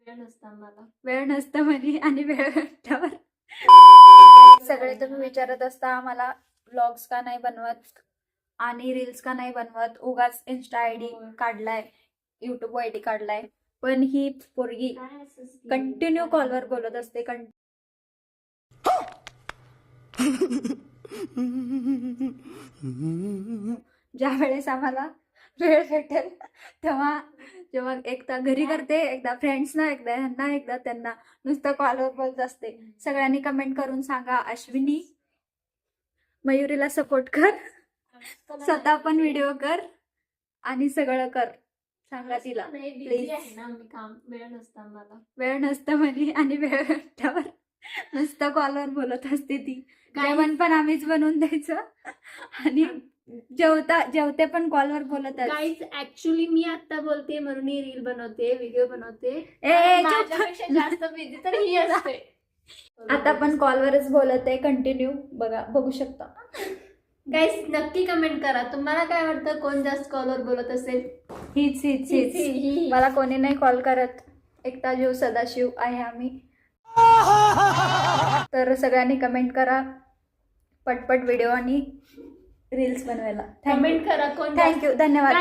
वेळ नसतं म्हणे आणि वेळ भेटल्यावर सगळे तुम्ही विचारत असता आम्हाला व्लॉग्स का नाही बनवत आणि रील्स का नाही बनवत, उगाच इन्स्टा आयडी काढलाय, युट्यूब आयडी काढलाय. पण ही पोरगी कंटिन्यू कॉलवर बोलत असते. ज्या वेळेस आम्हाला वेळ भेटेल तेव्हा जेव्हा एकदा घरी करते, एकदा फ्रेंड्सना, एकदा ह्यांना, एकदा त्यांना, नुसतं कॉलवर बोलत असते. सगळ्यांनी कमेंट करून सांगा, अश्विनी मयुरीला सपोर्ट कर, स्वतः पण व्हिडिओ कर आणि सगळं कर. सांगा तिला प्लीज. वेळ नसतं म्हणे आणि वेळ भेटल्यावर नुसतं कॉलवर बोलत असते ती. जेवण पण आम्हीच बनवून द्यायचं आणि जेवते पण कॉलवर बोलत आहे. गाईज ऍक्च्युली मी आता बोलते म्हणून ही रील बनवते, व्हिडिओ बनवते. माझ्यापेक्षा जास्त बिझी तर ही असते. आता पण कॉलवरच बोलत आहे कंटिन्यू. बघू शकता. गाईज नक्की कमेंट करा, तुम्हाला काय वाटतं कोण जास्त कॉलवर बोलत असेल? हीच मला कोणी नाही कॉल करत. एकटा जीव सदाशिव आहे आम्ही. तर सगळ्यांनी कमेंट करा पटपट व्हिडिओ आणि रील्स बनवायला. कमेंट करा कोण. थँक्यू, धन्यवाद.